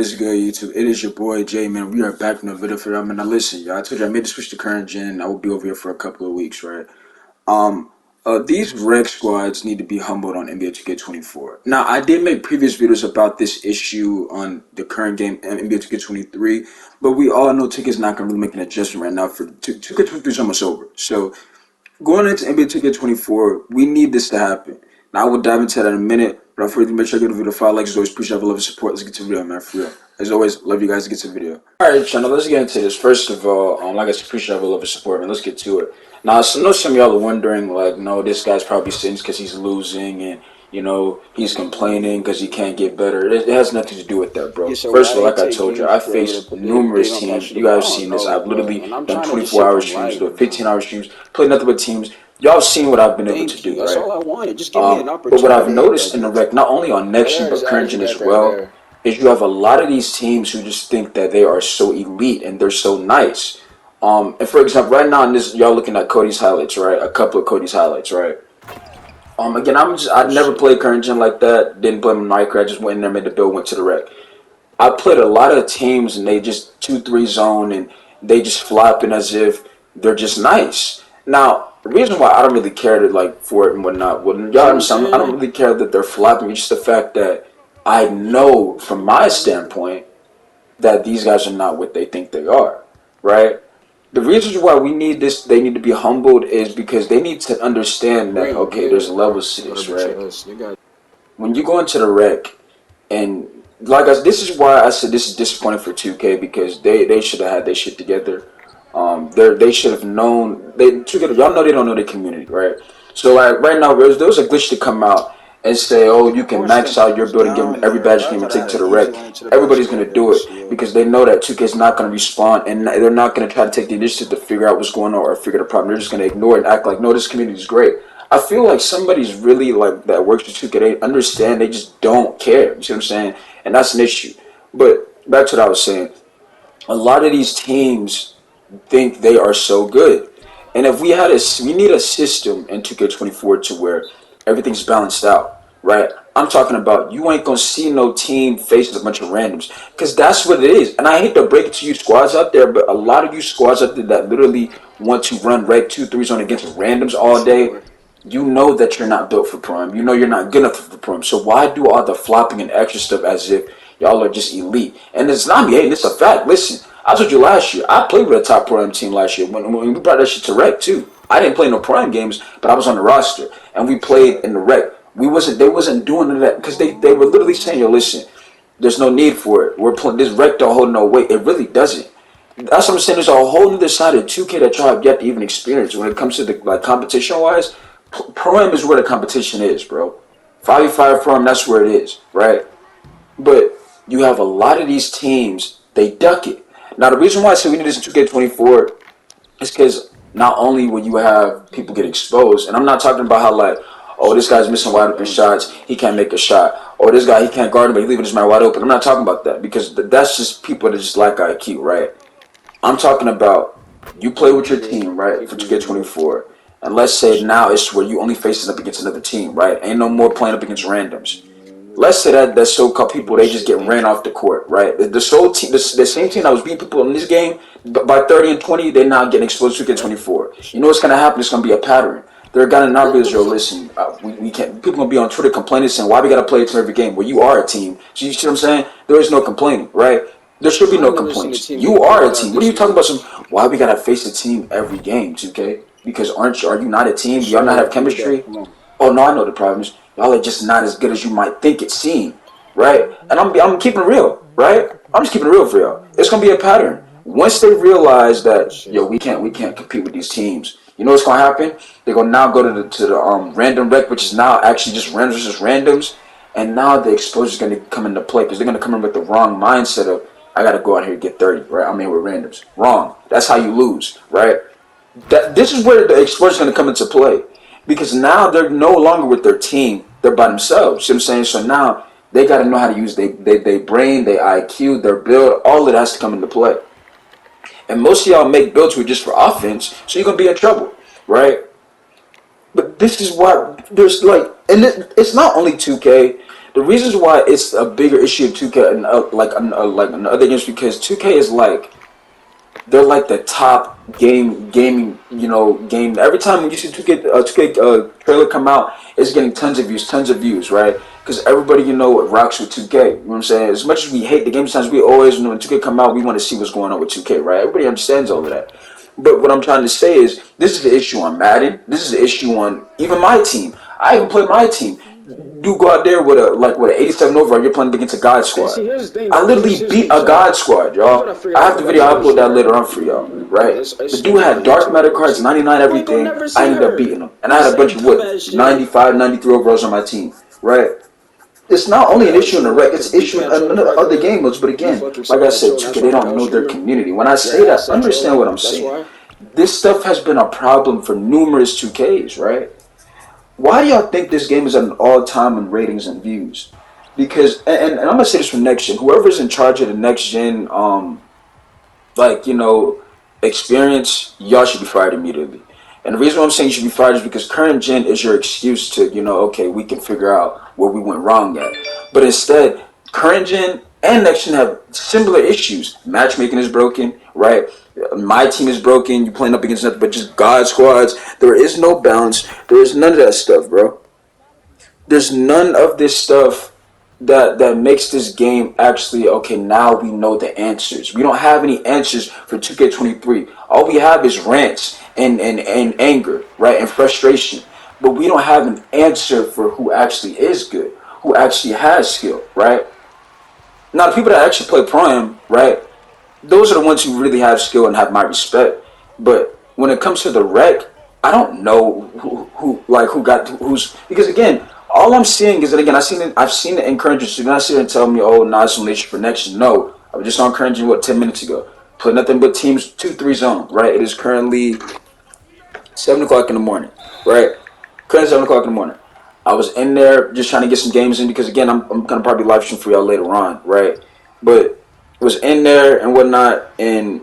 is good, YouTube? It is your boy Jay, man. We are back in the video for y'all, man. Now listen, y'all. I told you I made the switch to current gen. I will be over here for a couple of weeks, right? Um, these rec squads need to be humbled on NBA 2K24. Now, I did make previous videos about this issue on the current game, NBA 2K23, but we all know 2K is not going to really make an adjustment right now for 2K23 is almost over. So, going into NBA 2K24, we need this to happen. Now, I will dive into that in a minute, but I'll further make sure you give the video 5 likes. As always, appreciate love and support. Let's get to the video, man, for real. As always, love you guys to get to the video. Alright, channel, let's get into this. First of all, like I said, appreciate love and support, man. Let's get to it. Now, I know some of y'all are wondering, like, no, this guy's probably sitting because he's losing and, you know, he's complaining because he can't get better. It has nothing to do with that, bro. First of all, like I told you, I faced numerous teams. You guys have seen this. I've literally done 24-hour streams, 15-hour streams, played nothing but teams. Y'all have seen what I've been able to do, right? That's all I wanted. Just give me an opportunity. But what I've noticed in the rec, not only on next gen, but current gen as well, is you have a lot of these teams who just think that they are so elite and they're so nice. And for example, right now in this, y'all looking at Cody's highlights, right? A couple of Cody's highlights, right? Again, I never played current gen like that. Didn't play Minecraft. Just went in there, made the build, went to the rec. I played a lot of teams and they just 2-3 zone and they just flopping as if they're just nice. Now, the reason why I don't really care to like for it and whatnot, y'all understand? I don't really care that they're flopping. It's just the fact that I know from my standpoint that these guys are not what they think they are, right? The reasons why we need this, they need to be humbled, is because they need to understand that, okay, there's levels to this, right? When you go into the rec, and like this is why I said this is disappointing for 2K, because they should have had their shit together. They should have known. Y'all know they don't know the community, right? So like right now, there was a glitch to come out and say, oh, you can max out your build and give them every badge game and take it to the rec. Everybody's going to do it because they know that 2K is not going to respond, and they're not going to try to take the initiative to figure out what's going on or figure the problem. They're just going to ignore it and act like, no, this community is great. I feel like somebody's really like that works with 2K. They understand, they just don't care. You see what I'm saying? And that's an issue. But back to what I was saying. A lot of these teams think they are so good. And if we need a system in 2K24 to where everything's balanced out, right? I'm talking about you ain't gonna see no team facing a bunch of randoms, because that's what it is. And I hate to break it to you squads out there, but a lot of you squads out there that literally want to run reg 2-3 zone against randoms all day, you know that you're not built for prime. You know you're not good enough for prime. So why do all the flopping and extra stuff as if y'all are just elite? And it's not me hating, it's a fact. Listen, I told you last year, I played with a top prime team last year when we brought that shit to rec too. I didn't play no prime games, but I was on the roster and we played in the rec. They wasn't doing none of that because they were literally saying, yo, listen, there's no need for it. We're playing this rec don't hold no weight. It really doesn't. That's what I'm saying. There's a whole other side of 2K that y'all have yet to even experience when it comes to the like competition wise. Pro-Am is where the competition is, bro. 5v5 Pro-Am, that's where it is, right? But you have a lot of these teams, they duck it. Now, the reason why I say we need this in 2K24 is because not only will you have people get exposed, and I'm not talking about how like, oh, this guy's missing wide open shots, he can't make a shot. Or this guy, he can't guard him, but he's leaving his man wide open. I'm not talking about that, because that's just people that just lack IQ, right? I'm talking about you play with your team, right, for 2K24. And let's say now it's where you only facing up against another team, right? Ain't no more playing up against randoms. Let's say that so-called people, they just get ran off the court, right? The same team that was beating people in this game, by 30 and 20, they're now getting exposed to 2K24. You know what's going to happen? It's going to be a pattern. They're going to not realize, yo, listen, we can't, people going to be on Twitter complaining, saying, why we got to play it every game? Well, you are a team. So you see what I'm saying? There is no complaining, right? There should be no complaints. You are a team. What are you talking about? Why we got to face a team every game, 2K? Because are you not a team? Do y'all not have chemistry? Oh, no, I know the problem is. Y'all are just not as good as you might think it seemed, right? And I'm keeping it real, right? I'm just keeping it real for y'all. It's gonna be a pattern. Once they realize that, yo, we can't compete with these teams. You know what's gonna happen? They're gonna now go to the random rec, which is now actually just randoms versus randoms, and now the exposure is gonna come into play because they're gonna come in with the wrong mindset of, I gotta go out here and get 30, right? I'm here with randoms. Wrong. That's how you lose, right? This is where the exposure is gonna come into play. Because now they're no longer with their team, they're by themselves. You know what I'm saying? So now they got to know how to use their brain, their IQ, their build. All of that has to come into play. And most of y'all make builds who are just for offense, so you're going to be in trouble, right? But this is why there's like, and it's not only 2K, The reasons why it's a bigger issue in 2K and like in other games because 2K is like they're like the top gaming game. Every time when you see 2K trailer come out, it's getting tons of views, right? Because everybody rocks with 2K. You know what I'm saying? As much as we hate the game, sometimes we always when 2K come out, we want to see what's going on with 2K, right? Everybody understands all of that. But what I'm trying to say is, this is the issue on Madden. This is the issue on even my team. I even play my team. You go out there with an 87 overall. You're playing against a God And squad. see, here's the thing, I though. literally Here's the beat thing, a so God squad, here's what y'all. I figured I out have the about video. this I'll whole upload shit, that right? later on for y'all, right? It's The dude stupid how had dark YouTube matter works. cards, 99 You ain't gonna everything. never I see ended up her. beating him, and I You had a say bunch of dumbass shit. 95, 93 overalls on my team, right? It's not only an Oh issue in the shit, rec, right? it's Because an you issue in can't troll the rec, other right? game modes. But You again, fucking like suck I at said, trolling. That's 2K, why they I'm like, don't oh, know their streamer, community. When I you're say ass that, at understand what trolling. I'm That's saying. why. This stuff has been a problem for numerous 2Ks, right? Why do y'all think this game is at an all-time in ratings and views? Because, and I'm gonna say this for next gen. Whoever's in charge of the next gen, like experience, y'all should be fired immediately. And the reason why I'm saying you should be fired is because current gen is your excuse to okay, we can figure out where we went wrong at. But instead, current gen and next gen have similar issues. Matchmaking is broken, right? My team is broken. You're playing up against nothing but just God squads. There is no balance. There is none of that stuff, bro. There's none of this stuff that makes this game actually okay. Now we know the answers. We don't have any answers for 2K23. All we have is rants and anger, right, and frustration. But we don't have an answer for who actually is good, who actually has skill, right? Now the people that actually play Prime, right, those are the ones who really have skill and have my respect. But when it comes to the rec, I don't know who's because again, all I'm seeing is that again I've seen it encouraging. So you're not sitting and telling me, oh, nah, it's only for next year. No, I was just on encouraging 10 minutes ago. Play nothing but teams 2-3 zone. Right, it is currently 7 o'clock in the morning. Right, currently 7 o'clock in the morning. I was in there just trying to get some games in because again I'm gonna probably live stream for y'all later on. Right, but was in there and whatnot, and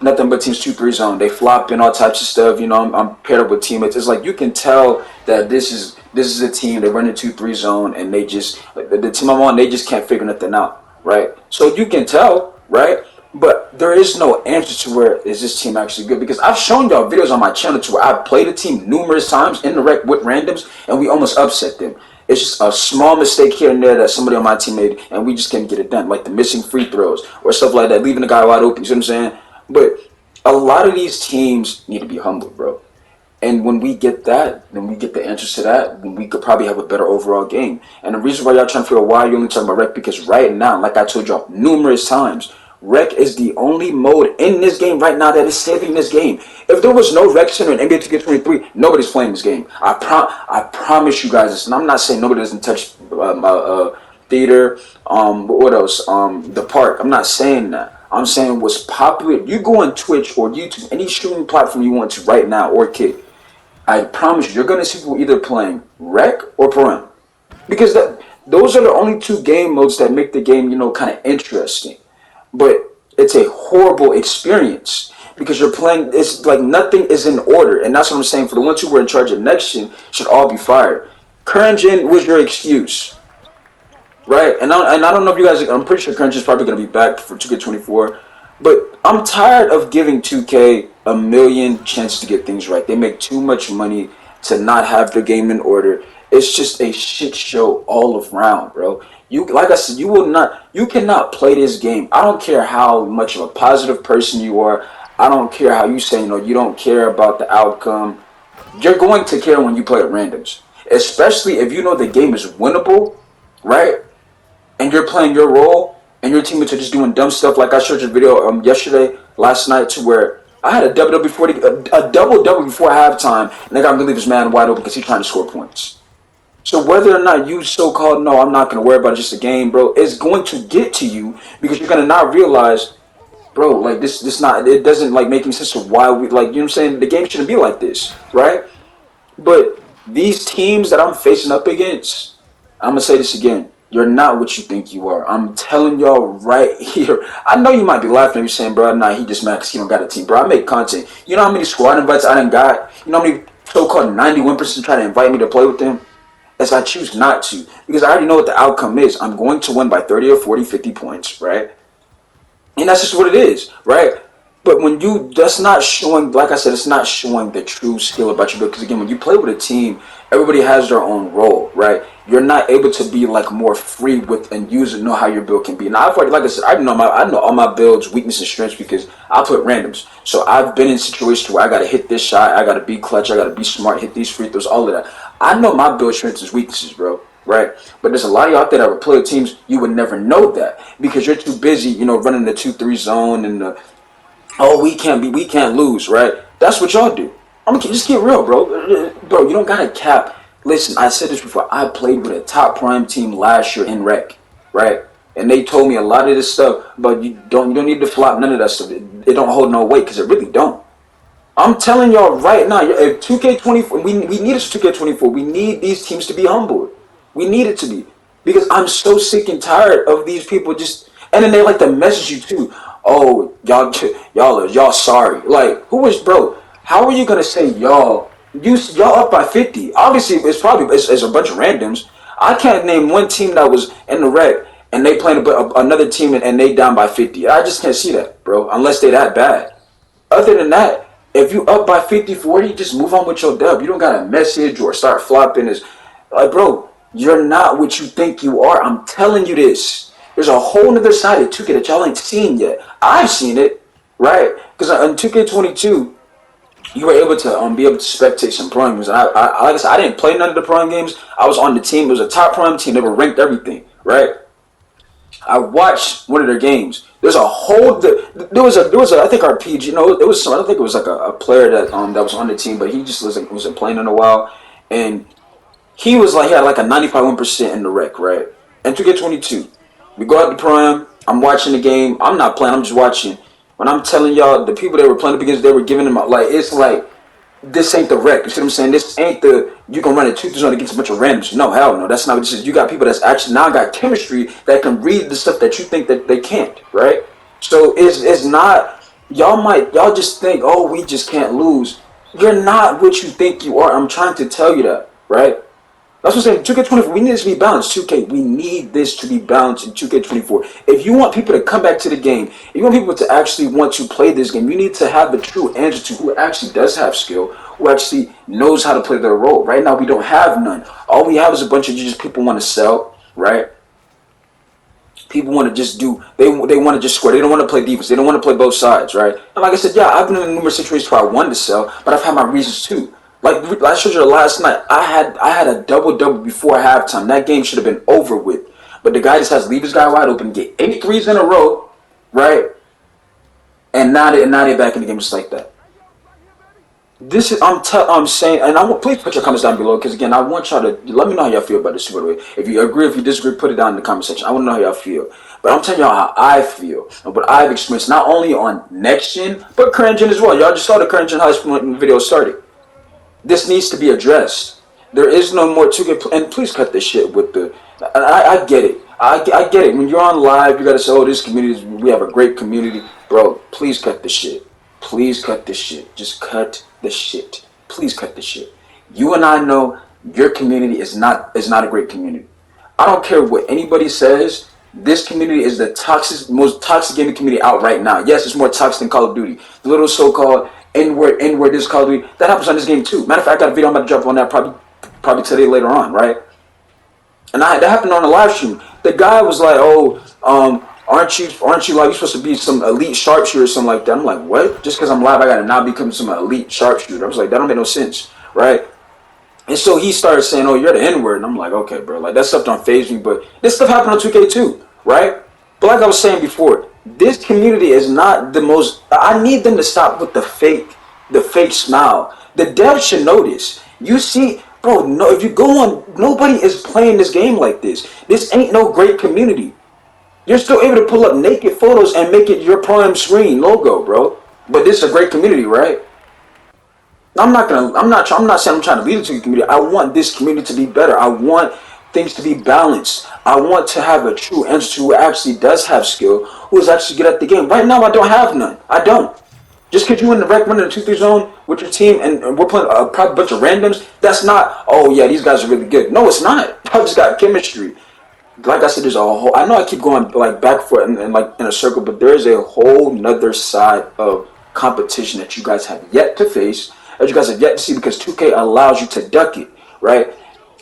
nothing but teams 2-3 zone. They flop in all types of stuff. I'm paired up with teammates. It's like you can tell that this is a team that run a 2-3 zone, and they just like, the team I'm on, they just can't figure nothing out, right? So you can tell, right? But there is no answer to where is this team actually good because I've shown y'all videos on my channel to where I've played a team numerous times in the rec with randoms and we almost upset them. It's just a small mistake here and there that somebody on my team made and we just can't get it done, like the missing free throws or stuff like that, leaving the guy wide open. You see what I'm saying? But a lot of these teams need to be humbled, bro. And when we get that, then we get the answers to that, then we could probably have a better overall game. And the reason why y'all trying to figure out why you only talking about rec, because right now, like I told y'all numerous times, rec is the only mode in this game right now that is saving this game. If there was no rec center in NBA 2K23, nobody's playing this game. I promise you guys this, and I'm not saying nobody doesn't touch my theater. What else? The park. I'm not saying that. I'm saying what's popular. You go on Twitch or YouTube, any streaming platform you want to right now, or Kick. I promise you, you're gonna see people either playing Rec or Paran, because those are the only two game modes that make the game, kind of interesting. But it's a horrible experience because you're playing. It's like nothing is in order, and that's what I'm saying. For the ones who were in charge of next gen, should all be fired. Current gen was your excuse, right? And I don't know if you guys. I'm pretty sure current gen is probably gonna be back for 2K24. But I'm tired of giving 2K a million chances to get things right. They make too much money to not have their game in order. It's just a shit show all around, bro. Like I said, you cannot play this game. I don't care how much of a positive person you are. I don't care how you say, you don't care about the outcome. You're going to care when you play at randoms. Especially if you know the game is winnable, right? And you're playing your role, and your teammates are just doing dumb stuff. Like I showed you a video yesterday, last night, to where I had a double double before halftime, and I got to leave this man wide open because he's trying to score points. So whether or not you so-called no, I'm not going to worry about just a game, bro, it's going to get to you because you're going to not realize, bro, like this not it doesn't like make any sense of why we like you know what I'm saying. The game shouldn't be like this, right? But these teams that I'm facing up against, I'm gonna say this again. You're not what you think you are. I'm telling y'all right here. I know you might be laughing at me saying, bro, nah, he just mad because he don't got a team. Bro, I make content. You know how many squad invites I done got? You know how many so-called 91% try to invite me to play with them? as I choose not to, because I already know what the outcome is. I'm going to win by 30 or 40, 50 points, right? And that's just what it is, right? But when you, that's not showing, like I said, it's not showing the true skill about you. Because again, when you play with a team, everybody has their own role, right? You're not able to be like more free with and use and know how your build can be. Now I've already, like I said, I know all my builds, weakness and strengths because I put randoms. So I've been in situations where I gotta hit this shot, I gotta be clutch, I gotta be smart, hit these free throws, all of that. I know my build strengths and weaknesses, bro. Right, but there's a lot of y'all out there that would play with teams you would never know that because you're too busy, running the 2-3 zone and the we can't lose, right? That's what y'all do. I'm gonna just get real, bro. Bro, you don't gotta cap. Listen, I said this before. I played with a top prime team last year in rec, right? And they told me a lot of this stuff, but you don't need to flop none of that stuff. It don't hold no weight because it really don't. I'm telling y'all right now, if 2K24, we need us 2K24. We need these teams to be humbled. We need it to be. Because I'm so sick and tired of these people just, and then they like to message you too. Oh, y'all sorry. Like, who is, bro? How are you gonna say y'all? Y'all up by 50. Obviously, it's a bunch of randoms. I can't name one team that was in the wreck and they playing another team and they down by 50. I just can't see that, bro, unless they that bad. Other than that, if you up by 50, 40, just move on with your dub. You don't got to message or start flopping. Is like, bro, you're not what you think you are. I'm telling you this. There's a whole other side of 2K that y'all ain't seen yet. I've seen it, right? Because on 2K22, you were able to be able to spectate some prime games. And like I said, I didn't play none of the prime games. I was on the team. It was a top prime team. They were ranked everything, right? I watched one of their games. There's a whole there was a I think our PG, it was some, I don't think it was like a player that was on the team, but he just wasn't playing in a while, and he had like a 95% in the rec, right? And 2K22, we go out to prime. I'm watching the game. I'm not playing. I'm just watching. When I'm telling y'all, the people they were playing against, they were giving them like it's like this ain't the wreck. You see what I'm saying? This ain't the you can run a 2-3 zone against a bunch of randoms. No, hell no. That's not what this is. You got people that's actually now got chemistry that can read the stuff that you think that they can't, right? So it's not y'all just think, oh, we just can't lose. You're not what you think you are. I'm trying to tell you that, right? That's what I'm saying. 2K24, we need this to be balanced. 2K, we need this to be balanced in 2K24. If you want people to come back to the game, if you want people to actually want to play this game, you need to have the true answer to who actually does have skill, who actually knows how to play their role. Right now, we don't have none. All we have is a bunch of just people want to sell, right? People want to just they want to just score. They don't want to play defense. They don't want to play both sides, right? And like I said, yeah, I've been in numerous situations where I wanted to sell, but I've had my reasons too. Like I showed you last night, I had a double before halftime. That game should have been over with, but the guy just has to leave his guy wide open, get 8 threes in a row, right? And now they back in the game just like that. This is I'm saying, and I want please put your comments down below because again I want y'all to let me know how y'all feel about this. By the way, if you agree, if you disagree, put it down in the comment section. I want to know how y'all feel. But I'm telling y'all how I feel and what I've experienced, not only on next gen but current gen as well. Y'all just saw the current gen high school when the video started. This needs to be addressed. There is no more 2K, and please cut this shit with the. I get it. I get it. When you're on live, you gotta say, "Oh, this community, we have a great community, bro." Please cut this shit. Please cut this shit. Just cut the shit. Please cut this shit. You and I know your community is not a great community. I don't care what anybody says. This community is the most toxic gaming community out right now. Yes, it's more toxic than Call of Duty. The little so-called N-word this Call of Duty that happens on this game too. Matter of fact, I got a video I'm about to drop on that probably today later on, right? And that happened on a live stream. The guy was like, "Oh, aren't you like you supposed to be some elite sharpshooter or something like that?" I'm like, "What? Just because I'm live, I gotta now become some elite sharpshooter?" I was like, "That don't make no sense, right?" And so he started saying, "Oh, you're the N-word," and I'm like, "Okay, bro, like that stuff don't faze me." But this stuff happened on 2K too, right? But like I was saying before, this community is not the most. I need them to stop with the fake smile. The devs should know this. You see, bro, no, if you go on, nobody is playing this game like this. This ain't no great community. You're still able to pull up naked photos and make it your prime screen logo, bro. But this is a great community, right? I'm not saying I'm trying to lead it to the community. I want this community to be better. I want things to be balanced. I want to have a true entity who actually does have skill, who is actually good at the game. Right now, I don't have none. I don't. Just because you in the rec running the 2-3 zone with your team and we're playing a probably bunch of randoms, that's not, oh yeah, these guys are really good. No, it's not. I just got chemistry. Like I said, there's a whole. I know I keep going like back for and like in a circle, but there is a whole nother side of competition that you guys have yet to face, that you guys have yet to see, because 2K allows you to duck it, right?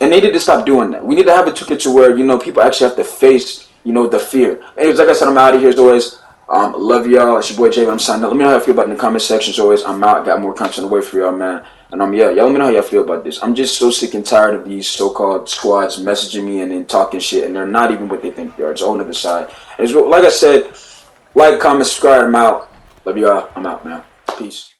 And they need to stop doing that. We need to have a 2K to where people actually have to face the fear. Anyways, like I said, I'm out of here as always. Love y'all. It's your boy Jay. I'm signing up. Let me know how you feel about it in the comment section. As always, I'm out. Got more content away for y'all, man. And yeah, y'all let me know how y'all feel about this. I'm just so sick and tired of these so-called squads messaging me and then talking shit, and they're not even what they think they are. It's a whole other side. And it's, like I said, like, comment, subscribe. I'm out. Love y'all. I'm out, man. Peace.